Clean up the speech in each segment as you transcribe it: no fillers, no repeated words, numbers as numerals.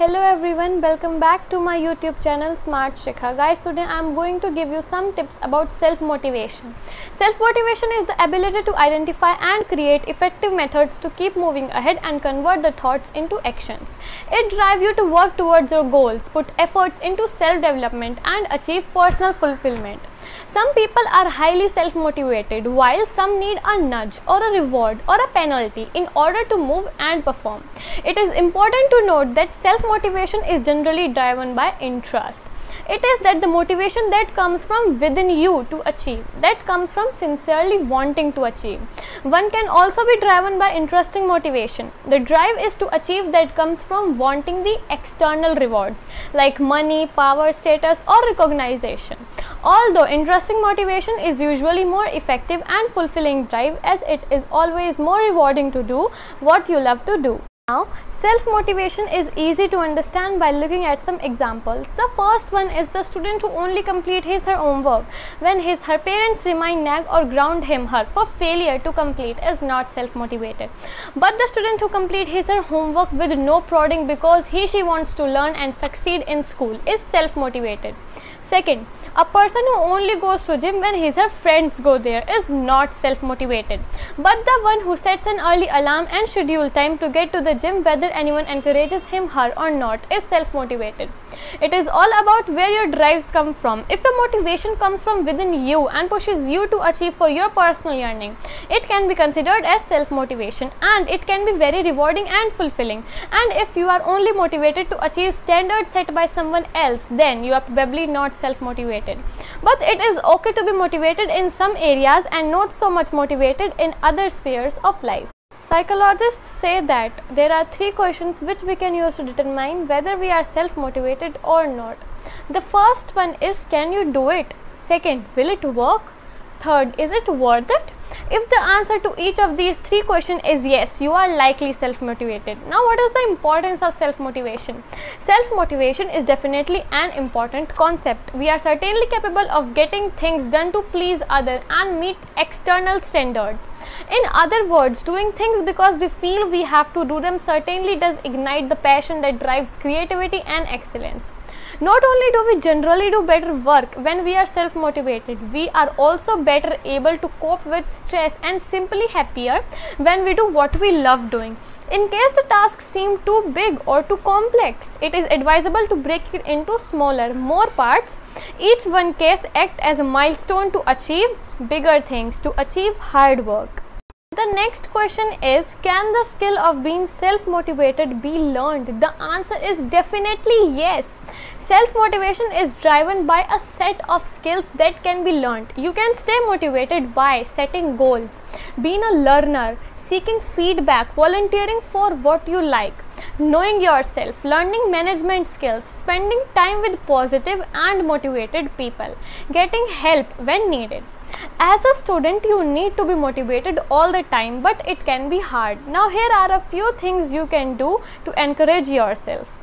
Hello everyone, welcome back to my YouTube channel Smart Shikha. Guys, today I am going to give you some tips about self-motivation. Self-motivation is the ability to identify and create effective methods to keep moving ahead and convert the thoughts into actions. It drives you to work towards your goals, put efforts into self-development and achieve personal fulfillment. Some people are highly self-motivated while some need a nudge or a reward or a penalty in order to move and perform. It is important to note that self-motivation is generally driven by interest. It is that the motivation that comes from within you to achieve, that comes from sincerely wanting to achieve. One can also be driven by interesting motivation. The drive is to achieve that comes from wanting the external rewards like money, power, status or recognition. Although interesting motivation is usually more effective and fulfilling drive, as it is always more rewarding to do what you love to do. Now, self-motivation is easy to understand by looking at some examples. The first one is the student who only complete his/her homework when her parents remind, nag or ground him/her for failure to complete is not self-motivated. But the student who complete his/her homework with no prodding because he/she wants to learn and succeed in school is self-motivated. Second, a person who only goes to gym when his/her friends go there is not self-motivated. But the one who sets an early alarm and schedule time to get to the gym whether anyone encourages him/her or not is self-motivated. It is all about where your drives come from. If your motivation comes from within you and pushes you to achieve for your personal yearning, it can be considered as self-motivation and it can be very rewarding and fulfilling. And if you are only motivated to achieve standards set by someone else, then you are probably not self-motivated. But it is okay to be motivated in some areas and not so much motivated in other spheres of life. Psychologists say that there are 3 questions which we can use to determine whether we are self-motivated or not. The first one is, can you do it? Second, will it work? Third, is it worth it? If the answer to each of these 3 questions is yes, you are likely self-motivated. Now, what is the importance of self-motivation? Self-motivation is definitely an important concept. We are certainly capable of getting things done to please others and meet external standards. In other words, doing things because we feel we have to do them certainly does ignite the passion that drives creativity and excellence. Not only do we generally do better work when we are self-motivated, we are also better able to cope with stress and simply happier when we do what we love doing. In case the tasks seem too big or too complex, it is advisable to break it into smaller, more parts. Each one case act as a milestone to achieve bigger things, to achieve hard work. The next question is, can the skill of being self-motivated be learned? The answer is definitely yes. Self-motivation is driven by a set of skills that can be learned. You can stay motivated by setting goals, being a learner, seeking feedback, volunteering for what you like, knowing yourself, learning management skills, spending time with positive and motivated people, getting help when needed. As a student, you need to be motivated all the time, but it can be hard. Now, here are a few things you can do to encourage yourself.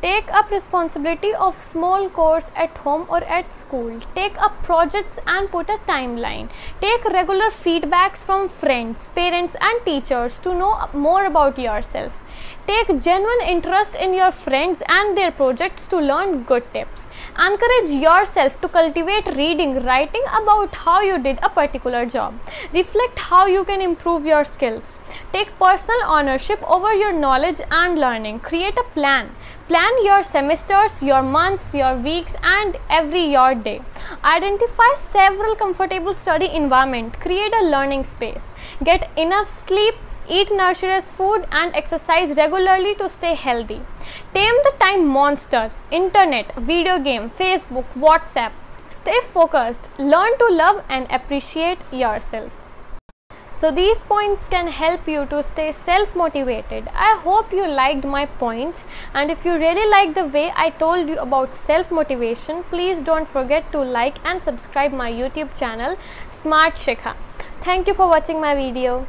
Take up responsibility of small course at home or at school. Take up projects and put a timeline. Take regular feedbacks from friends, parents and teachers to know more about yourself. Take genuine interest in your friends and their projects to learn good tips. Encourage yourself to cultivate reading, writing about how you did a particular job. Reflect how you can improve your skills. Take personal ownership over your knowledge and learning. Create a plan. Plan your semesters, your months, your weeks and your day. Identify several comfortable study environments. Create a learning space. Get enough sleep. Eat nutritious food and exercise regularly to stay healthy. Tame the time monster, internet, video game, Facebook, WhatsApp. Stay focused, learn to love and appreciate yourself. So these points can help you to stay self-motivated. I hope you liked my points, and if you really like the way I told you about self-motivation, please don't forget to like and subscribe my YouTube channel Smart Shikha. Thank you for watching my video.